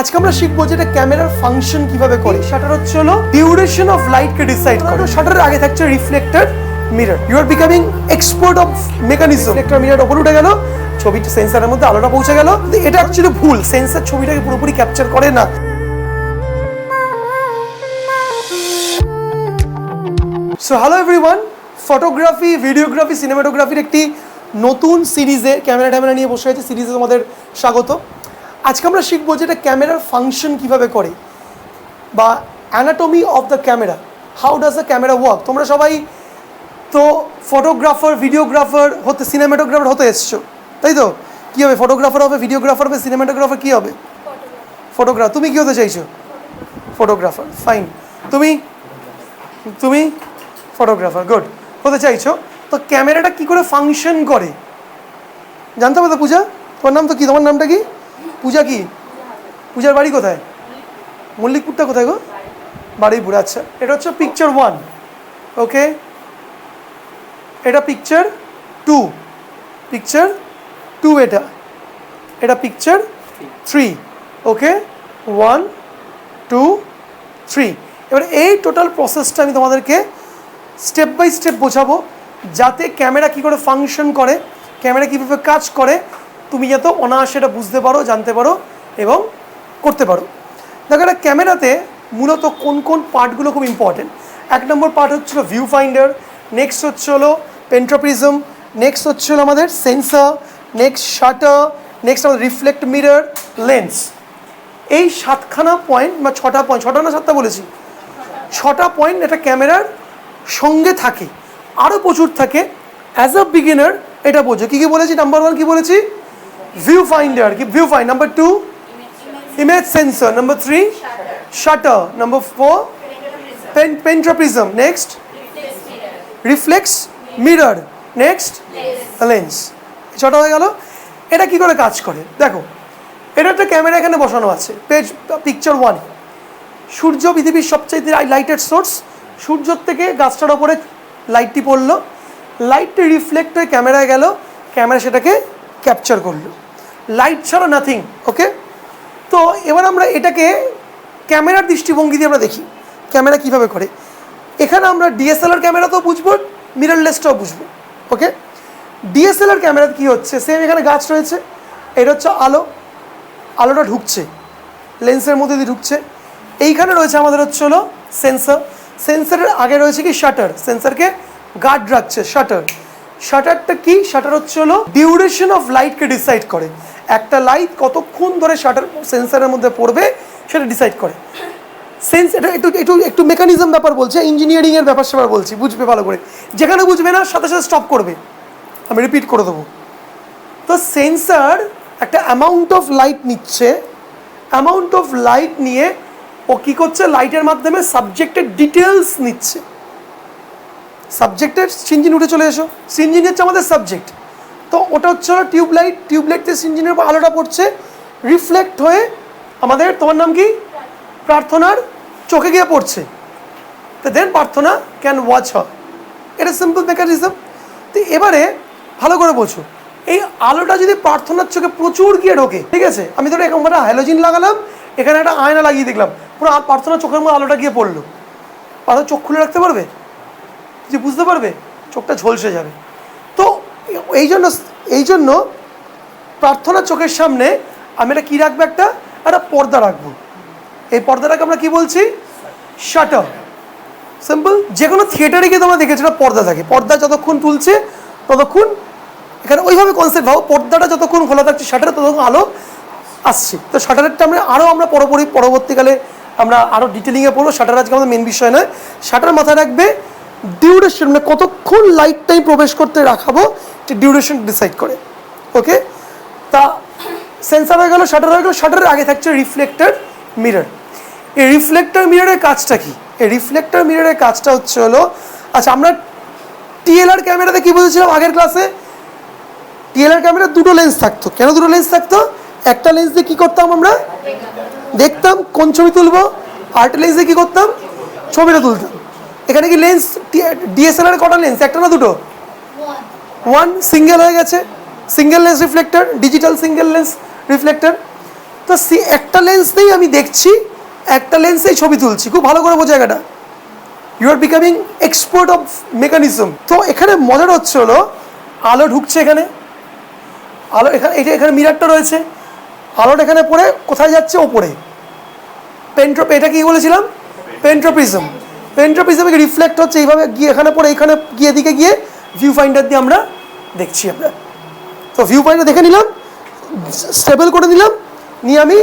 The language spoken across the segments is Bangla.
আজকে আমরা শিখবো যেটা ক্যামেরার ফাংশন কিভাবে করে। শাটার হচ্ছে হলো ডিউরেশন অফ লাইট কে ডিসাইড করে। শাটারের আগে থাকছে reflector mirror. You are becoming expert of mechanism. Reflector mirror উপরে উঠে গেল, ছবিটা সেন্সরের মধ্যে আলোটা পৌঁছে গেল। এটা অ্যাকচুয়ালি ভুল, সেন্সর ছবিটাকে পুরোপুরি ক্যাপচার করে না। So hello everyone, photography, videography, সিনেমাটোগ্রাফির একটি নতুন সিরিজে ক্যামেরা নিয়ে বসে আছে। সিরিজে তোমাদের স্বাগত। আজকে আমরা শিখবো যেটা ক্যামেরার ফাংশন কিভাবে করে বা anatomy of the camera, how does the camera work. তোমরা সবাই তো ফটোগ্রাফার, ভিডিওগ্রাফার হতে, সিনেমাটোগ্রাফার হতে এসছো, তাই তো? কী হবে? ফটোগ্রাফার হবে, ভিডিওগ্রাফার হবে, সিনেমাটোগ্রাফার কী হবে? ফটোগ্রাফার। তুমি কী হতে চাইছো? ফটোগ্রাফার। ফাইন। তুমি ফটোগ্রাফার, গুড, হতে চাইছো। তো ক্যামেরাটা কী করে ফাংশন করে জানতে হবে তো? পূজা, তোমার নাম তো কি? তোমার নামটা কি? পূজা। কি পূজার বাড়ি কোথায়? মল্লিকপুরটা কোথায় গো? বারুইপুর। আচ্ছা, এটা হচ্ছে পিকচার 1, ওকে। এটা পিকচার 2, পিকচার 2। এটা পিকচার 3, ওকে। 1 2 3। এবার এই টোটাল প্রসেসটা আমি তোমাদেরকে স্টেপ বাই স্টেপ বোঝাবো, যাতে ক্যামেরা কী করে ফাংশন করে, ক্যামেরা কীভাবে কাজ করে, তুমি যাতে অনায়াসে এটা বুঝতে পারো, জানতে পারো এবং করতে পারো। দেখো, একটা ক্যামেরাতে মূলত কোন কোন পার্টগুলো খুব ইম্পর্টেন্ট। 1 নম্বর পার্ট হচ্ছিল ভিউ ফাইন্ডার, নেক্সট হচ্ছে হলো পেন্ট্রোপ্রিজম, নেক্সট হচ্ছে হলো আমাদের সেন্সর, নেক্সট শাটার, নেক্সট আমাদের রিফ্লেক্ট মিরর, লেন্স। এই 7খানা পয়েন্ট বা 6টা পয়েন্ট, 6টা না 7টা বলেছি? 6টা পয়েন্ট এটা ক্যামেরার সঙ্গে থাকে, আরও প্রচুর থাকে। অ্যাজ আ বিগিনার এটা বোঝো কী কী বলেছি। নাম্বার 1 কী বলেছি? ভিউ ফাইন্ডার, কি view find. Number 2 image sensor, number 3 shutter, number 4 pentaprism, next reflex mirror, next lens. 6টা হয়ে গেল। এটা কি করে কাজ করে দেখো। এটা একটা ক্যামেরা এখানে বসানো আছে, পিকচার 1। সূর্য পৃথিবীর সবচেয়ে লাইটের সোর্স। সূর্যর থেকে গাছটার ওপরে লাইটটি পড়লো, লাইটটি রিফ্লেক্ট হয়ে ক্যামেরায় গেল, ক্যামেরা সেটাকে ক্যাপচার করলো। লাইট ছাড়া নাথিং, ওকে। তো এবার আমরা এটাকে ক্যামেরার দৃষ্টিভঙ্গি দিয়ে আমরা দেখি ক্যামেরা কীভাবে করে। এখানে আমরা ডিএসএলআর ক্যামেরাতেও বুঝবো, মিররলেসটাও বুঝবো, ওকে। ডিএসএলআর ক্যামেরাতে কী হচ্ছে, সেম এখানে গাছ রয়েছে, এটা হচ্ছে আলোটা ঢুকছে লেন্সের মধ্যে দিয়ে ঢুকছে। এইখানে রয়েছে আমাদের হচ্ছে হলো সেন্সর, সেন্সরের আগে রয়েছে কি শাটার, সেন্সরকে গার্ড রাখছে শাটার। শাটারটা কি? শাটার হচ্ছে হলো ডিউরেশন অফ লাইটকে ডিসাইড করে। একটা লাইট কতক্ষণ ধরে শাটার সেন্সরের মধ্যে পড়বে সেটা ডিসাইড করে। এটা একটু মেকানিজম ব্যাপার বলছে, ইঞ্জিনিয়ারিংয়ের ব্যাপার সেবার বলছি, বুঝবে ভালো করে। যেখানে বুঝবে না সাথে সাথে স্টপ করবে, আমি রিপিট করে দেবো। তো সেন্সর একটা অ্যামাউন্ট অফ লাইট নিচ্ছে, অ্যামাউন্ট অফ লাইট নিয়ে ও কী করছে, লাইটের মাধ্যমে সাবজেক্টের ডিটেলস নিচ্ছে। সাবজেক্টের সিনজিন উঠে চলে এসো, সিনজিন হচ্ছে আমাদের সাবজেক্ট। তো ওটা হচ্ছে হলো টিউবলাইট, টিউবলাইটতে সিনজিনের উপর আলোটা পড়ছে, রিফ্লেক্ট হয়ে আমাদের, তোমার নাম কি? প্রার্থনার চোখে গিয়ে পড়ছে। তো দেন প্রার্থনা ক্যান ওয়াচ হার। এটা সিম্পল মেকানিজম। তো এবারে ভালো করে বোঝো, এই আলোটা যদি প্রার্থনার চোখে প্রচুর গিয়ে ঢোকে, ঠিক আছে, আমি ধরো এরকম একটা হ্যালোজিন লাগালাম, এখানে একটা আয়না লাগিয়ে দেখলাম, পুরো প্রার্থনার চোখের মধ্যে আলোটা গিয়ে পড়লো, প্রার্থনা চোখ খুলে রাখতে পারবে? যে বুঝতে পারবে, চোখটা ঝলসে যাবে। তো এই জন্য প্রার্থনার চোখের সামনে আমি এটা কী রাখবো, একটা পর্দা রাখবো। এই পর্দাটাকে আমরা কি বলছি? শাটার। সিম্পল। যে কোনো থিয়েটারে গিয়ে তোমরা দেখেছো একটা পর্দা থাকে, পর্দা যতক্ষণ তুলছে ততক্ষণ এখানে ওইভাবে কনসেপ্ট ভাবো, পর্দাটা যতক্ষণ খোলা থাকছে শাটারে ততক্ষণ আলো আসছে। তো শাটারেরটা আমরা পরবর্তীকালে আমরা আরও ডিটেলিংয়ে পড়বো। শাটার আজকে আমাদের মেন বিষয় নয়। শাটার মাথায় রাখবে ডিউরেশন, মানে কতক্ষণ লাইটটাই প্রবেশ করতে রাখাবো, ডিউরেশন ডিসাইড করে, ওকে। তা সেন্সার হয়ে গেল, শাটার হয়ে গেল। শাটারের আগে থাকছে রিফ্লেক্টর মিরর। এই রিফ্লেক্টর মিররের কাজটা কি? এই রিফ্লেক্টর মিররের কাজটা হচ্ছে হলো, আচ্ছা আমরা টিএলআর ক্যামেরাতে কী বুঝেছিলাম আগের ক্লাসে? টিএলআর ক্যামেরা দুটো লেন্স থাকতো। কেন দুটো লেন্স থাকতো? একটা লেন্স দিয়ে কী করতাম আমরা? দেখতাম কোন ছবি তুলবো, আরেকটা লেন্স দিয়ে কী করতাম? ছবিটা তুলতাম। এখানে কি লেন্স, ডিএসএলআর কটা লেন্স? একটা না দুটো? 1 সিঙ্গেল হয়ে গেছে, single lens reflector, digital single lens reflector. তো তো একটা লেন্সেই আমি দেখছি, একটা লেন্সেই ছবি তুলছি। খুব ভালো করে বোঝা জায়গাটা। You are becoming expert of mechanism. তো এখানে মজাটা হচ্ছে হলো আলো ঢুকছে এখানে, আলো এখানে, এখানে মিরারটা রয়েছে, আলোটা এখানে পড়ে কোথায় যাচ্ছে? ওপরে। এটা কি বলেছিলাম? পেন্ট্রোপ্রিজম। পেন্ট্রোপ্রিজমে রিফ্লেক্ট হচ্ছে এইভাবে গিয়ে এখানে পড়ে, এখানে গিয়ে দিকে গিয়ে ভিউ ফাইন্ডার দিয়ে আমরা দেখছি আমরা। তো ভিউ ফাইন্ডার দেখে নিলাম, স্টেবল করে নিলাম, নিয়ে আমি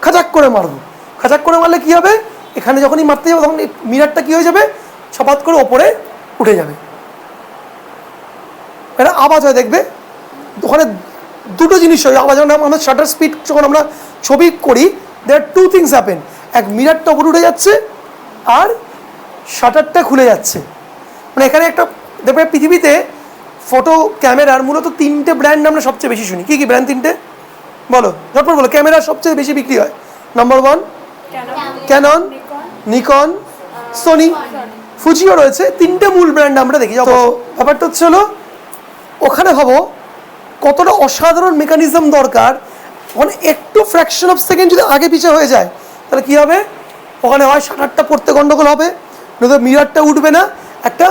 খাচাক করে মারবো। খাচাক করে মারলে কী হবে? এখানে যখনই মারতে যাবো তখন মিরারটা কী হয়ে যাবে? ছপাত করে ওপরে উঠে যাবে। এটা আওয়াজ হয়, দেখবে ওখানে দুটো জিনিস হয় আওয়াজ। যখন আমরা শাটার স্পিড যখন আমরা ছবি করি, দেয়ার টু থিংস হ্যাপেন। এক, মিরারটা ওপরে উঠে যাচ্ছে, আর শাটারটা খুলে যাচ্ছে। মানে এখানে একটা দেখবে পৃথিবীতে ফটো ক্যামেরার মূলত 3টে ব্র্যান্ড আমরা সবচেয়ে বেশি শুনি। কী কী ব্র্যান্ড 3টে? বলো ঝটপট বলো। ক্যামেরা সবচেয়ে বেশি বিক্রি হয়, নাম্বার 1 ক্যানন, নিকন, সোনি, ফুজিও রয়েছে। 3টে মূল ব্র্যান্ড আমরা দেখি। তো ব্যাপারটা হচ্ছে হলো ওখানে ভাবো কতটা অসাধারণ মেকানিজম দরকার। ওখানে একটু ফ্র্যাকশন অফ সেকেন্ড যদি আগে পিছিয়ে হয়ে যায় তাহলে কী হবে? ওখানে হয় শাটারটা পড়তে গন্ডগোল হবে, নয়তো মিরারটা উঠবে না, একটা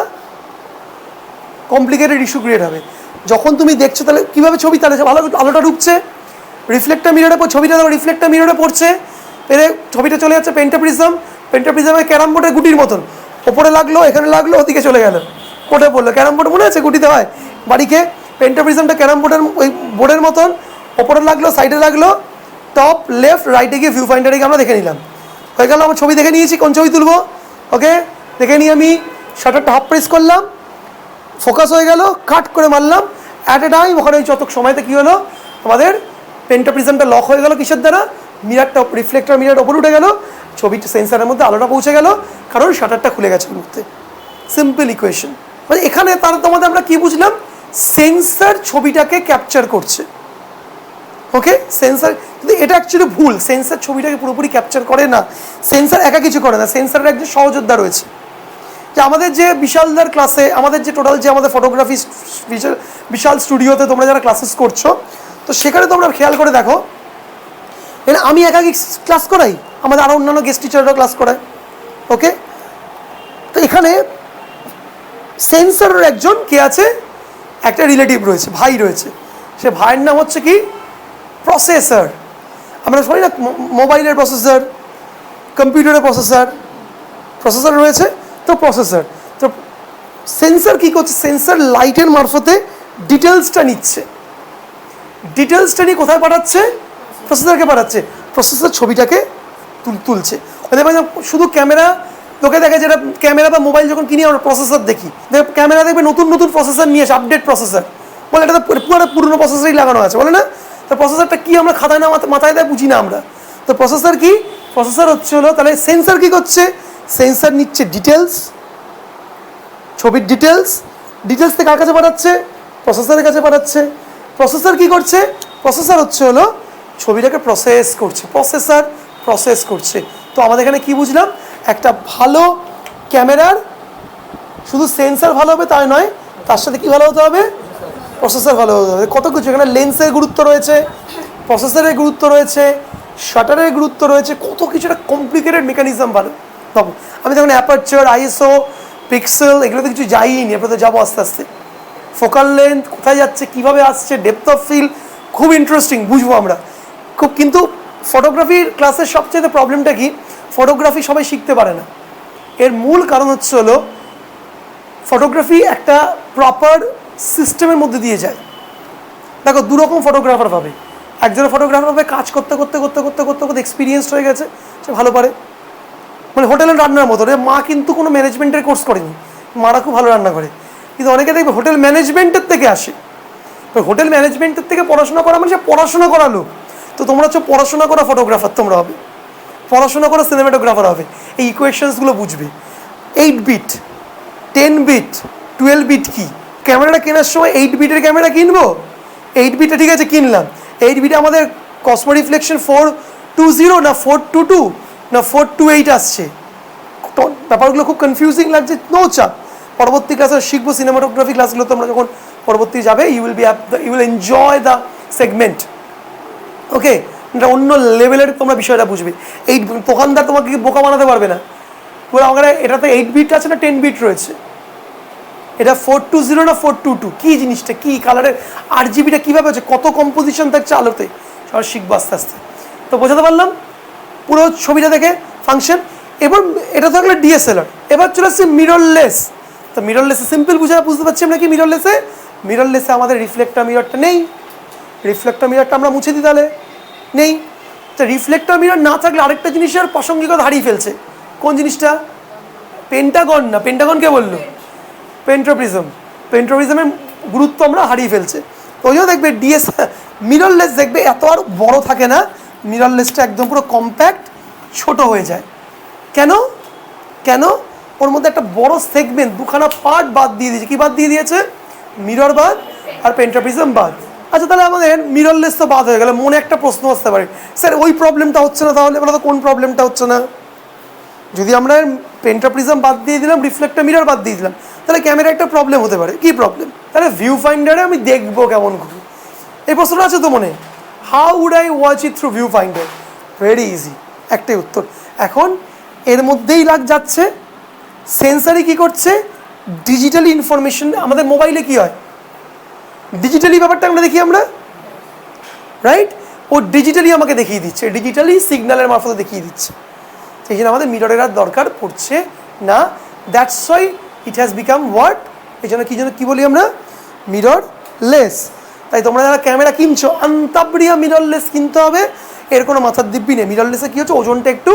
কমপ্লিকেটেড ইস্যু ক্রিয়েট হবে। যখন তুমি দেখছো তাহলে কীভাবে ছবি, তাহলে ভালো আলোটা ঢুকছে, রিফ্লেক্টার মিররে, ছবিটা রিফ্লেক্টার মিররে পড়ছে, এর ছবিটা চলে যাচ্ছে পেন্টাপ্রিজম। পেন্টাপ্রিজমের ক্যারাম বোর্ডের গুটির মতন, ওপরে লাগলো, এখানে লাগলো, ওদিকে চলে গেল, কোটে পড়লো। ক্যারাম বোর্ড মনে আছে গুটিতে হয় বাড়িকে? পেন্টাপ্রিজমটা ক্যারাম বোর্ডের ওই বোর্ডের মতন, ওপরে লাগলো, সাইডে লাগলো, টপ লেফট রাইটে গিয়ে ভিউ ফাইন্ডারে গিয়ে আমরা দেখে নিলাম। হয়ে গেল, আমার ছবি দেখে নিয়েছি, কোন ছবি তুলবো। ওকে, দেখে নিয়ে আমি শাটারটা হাফ প্রেস করলাম, ফোকাস হয়ে গেল, কাট করে মারলাম, অ্যাট এ টাইম ওখানে যত সময়তে কী হলো, আমাদের পেন্টাপ্রিজমটা লক হয়ে গেল। কিসের দ্বারা? মিরারটা, রিফ্লেক্টর মিরার ওপরে উঠে গেল, ছবিটা সেন্সারের মধ্যে আলোটা পৌঁছে গেল, কারণ শাটারটা খুলে গেছে মুহূর্তে। Simple equation. মানে এখানে তার তোমাদের আমরা কী বুঝলাম? সেন্সার ছবিটাকে ক্যাপচার করছে। ওকে, সেন্সার, কিন্তু এটা অ্যাকচুয়ালি ভুল। সেন্সার ছবিটাকে পুরোপুরি ক্যাপচার করে না, সেন্সার একা কিছু করে না। সেন্সারের একজন সহযোদ্ধা রয়েছে। যে আমাদের যে বিশালদার ক্লাসে, আমাদের যে টোটাল যে আমাদের ফটোগ্রাফি বিশাল স্টুডিওতে তোমরা যারা ক্লাসেস করছো, তো সেখানে তোমরা খেয়াল করে দেখো, এখানে আমি একাকি ক্লাস করাই, আমাদের আরও অন্যান্য গেস্ট টিচাররাও ক্লাস করায়। ওকে, তো এখানে সেন্সারের একজন কে আছে? একটা রিলেটিভ রয়েছে, ভাই রয়েছে। সে ভাইয়ের নাম হচ্ছে কি? প্রসেসর। আমরা শুনি না মোবাইলের প্রসেসর, কম্পিউটারের প্রসেসর, প্রসেসর রয়েছে। তো প্রসেসর, তো সেন্সার কী করছে? সেন্সার লাইটের মারফতে ডিটেলসটা নিচ্ছে, ডিটেলসটা নিয়ে কোথায় পাঠাচ্ছে? প্রসেসরকে পাঠাচ্ছে। প্রসেসর ছবিটাকে তুলছে। শুধু ক্যামেরা, লোকে দেখে যেটা ক্যামেরা বা মোবাইল যখন কিনি আমরা প্রসেসর দেখি, ক্যামেরা দেখবে নতুন নতুন প্রসেসর নিয়ে আসে, আপডেট প্রসেসর বলে, এটা তো পুরনো প্রসেসরই লাগানো আছে, বলে না? তো প্রসেসরটা কী আমরা খাতায় না মাথায় দেয় বুঝি না আমরা। তো প্রসেসর কি? প্রসেসর হচ্ছে হলো, তাহলে সেন্সার কী করছে? সেন্সার নিচ্ছে ডিটেলস, ছবির ডিটেলস, ডিটেলস থেকে কার কাছে পাঠাচ্ছে? প্রসেসরের কাছে পাঠাচ্ছে। প্রসেসর কী করছে? প্রসেসর হচ্ছে হলো ছবিটাকে প্রসেস করছে, প্রসেসর প্রসেস করছে। তো আমাদের এখানে কী বুঝলাম? একটা ভালো ক্যামেরার শুধু সেন্সার ভালো হবে তাই নয়, তার সাথে কী ভালো হতে হবে? প্রসেসর ভালো হতে হবে। কত কিছু এখানে, লেন্সের গুরুত্ব রয়েছে, প্রসেসরের গুরুত্ব রয়েছে, শাটারের গুরুত্ব রয়েছে, কত কিছু, একটা কমপ্লিকেটেড মেকানিজম ভালো তবে। আমি তখন অ্যাপারচার, আইএসও, পিক্সেল, এগুলোতে কিছু যাইনি, আপনারা তো যাবো আস্তে আস্তে। ফোকাল লেন্থ কোথায় যাচ্ছে, কীভাবে আসছে, ডেপথ অফ ফিল্ড, খুব ইন্টারেস্টিং, বুঝবো আমরা খুব। কিন্তু ফটোগ্রাফির ক্লাসের সবচেয়ে প্রবলেমটা কি? ফটোগ্রাফি সবাই শিখতে পারে না। এর মূল কারণ হচ্ছে হলো ফটোগ্রাফি একটা প্রপার সিস্টেমের মধ্যে দিয়ে যায়। দেখো, দুরকম ফটোগ্রাফার পাবে। একজনের ফটোগ্রাফার পাবে কাজ করতে করতে করতে করতে করতে করতে এক্সপিরিয়েন্সড হয়ে গেছে, সে ভালো পারে, মানে হোটেলের রান্নার মতো। মা কিন্তু কোনো ম্যানেজমেন্টের কোর্স করেনি, মারা খুব ভালো রান্না করে। কিন্তু অনেকে দেখবে হোটেল ম্যানেজমেন্টের থেকে আসে, হোটেল ম্যানেজমেন্টের থেকে পড়াশোনা করা মানে সে পড়াশোনা করা লোক। তো তোমরা হচ্ছে পড়াশোনা করা ফটোগ্রাফার, তোমরা হবে পড়াশোনা করা সিনেমাটোগ্রাফার হবে। এই ইকুয়েশনসগুলো বুঝবে। 8 বিট, 10 বিট, 12 বিট কি? ক্যামেরাটা কেনার সময় 8 বিটের ক্যামেরা কিনবো, 8 বিটটা ঠিক আছে কিনলাম, 8 বিটে আমাদের কসমো রিফ্লেকশন 420 না 422 না 428 আসছে। ব্যাপারগুলো খুব কনফিউজিং লাগছে, নো চাপ, পরবর্তী ক্লাসে শিখবো সিনেমাটোগ্রাফি ক্লাসগুলো। তোমরা যখন পরবর্তী যাবে, you will enjoy the segment. Okay, এটা অন্য লেভেলের তোমরা বিষয়টা বুঝবে। এই দোকানদার তোমাকে বোকা বানাতে পারবে না। বলে আমার এটাতে 8 বিট আছে না 10 বিট রয়েছে, এটা 420 না 422, কী জিনিসটা, কী কালারের RGBটা কীভাবে হচ্ছে, কত কম্পোজিশন থাকছে আলোতে, সব শিখবো আস্তে আস্তে। তো বোঝাতে পারলাম পুরো ছবিটা দেখে ফাংশন। এবার এটা থাকলে DSLR, এবার চলে আসছে মিররলেস। তো মিররলেসে সিম্পল বুঝতে পারছি আমরা কি মিররলেসে আমাদের রিফ্লেক্টর মিররটা নেই। রিফ্লেক্টর মিররটা আমরা মুছে দিই, তাহলে নেই। তো রিফ্লেক্টর মিরর না থাকলে আরেকটা জিনিসের প্রাসঙ্গিকতা হারিয়ে ফেলছে। কোন জিনিসটা? পেন্টাগন না, পেন্টাগন কে বললো? পেন্ট্রোপ্রিজমের গুরুত্ব আমরা হারিয়ে ফেলছে। ওই জন্য দেখবে মিররলেস দেখবে এত আর বড় থাকে না, মিররলেসটা একদম পুরো কম্প্যাক্ট ছোট হয়ে যায়। কেন? ওর মধ্যে একটা বড় সেগমেন্ট, দুখানা পার্ট বাদ দিয়ে দিয়েছে। কি বাদ দিয়ে দিয়েছে? মিরর বাদ আর পেন্ট্রোপ্রিজম বাদ। আচ্ছা, তাহলে আমাদের মিররলেস তো বাদ হয়ে গেলে মনে একটা প্রশ্ন আসতে পারে, স্যার ওই প্রবলেমটা হচ্ছে না, তাহলে বলো তো কোন প্রবলেমটা হচ্ছে না? যদি আমরা পেন্ট্রোপ্রিজম বাদ দিয়ে দিলাম, রিফ্লেক্টর মিরর বাদ দিয়ে দিলাম, তাহলে ক্যামেরা একটা প্রবলেম হতে পারে। কি প্রবলেম? তাহলে ভিউ ফাইন্ডারে আমি দেখবো কেমন করে? এই প্রশ্নটা আছে তো মনে, how would I watch it through viewfinder? Very easy, একটাই উত্তর। এখন এর মধ্যেই যাচ্ছে সেন্সারই কি করছে, ডিজিটালি ইনফরমেশন। আমাদের মোবাইলে কি হয়, ডিজিটালি ব্যাপারটা আমরা দেখি আমরা, রাইট? ও ডিজিটালি আমাকে দেখিয়ে দিচ্ছে, ডিজিটালি সিগন্যালের মারফতে দেখিয়ে দিচ্ছে। এই জন্য আমাদের মিররের আর দরকার পড়ছে না। That's why it has become what, এই জন্য কি বলি আমরা, মিররলেস। তাই তোমরা যারা ক্যামেরা কিনছো, আন্তাবড়িয়া মিররলেস কিনতে হবে, এর কোনো মাথার দিব্যি নেই। মিররলেসে কী হচ্ছে, ওজনটা একটু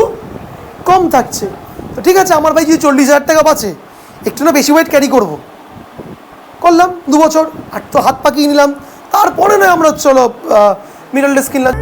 কম থাকছে। তো ঠিক আছে, আমার ভাই যদি 40,000 টাকা বাঁচে, একটু না বেশি ওয়েট ক্যারি করলাম 2 বছর, আর তো হাত পাকিয়ে নিলাম, তারপরে নয় আমরা চলো মিররলেস কিনলাম।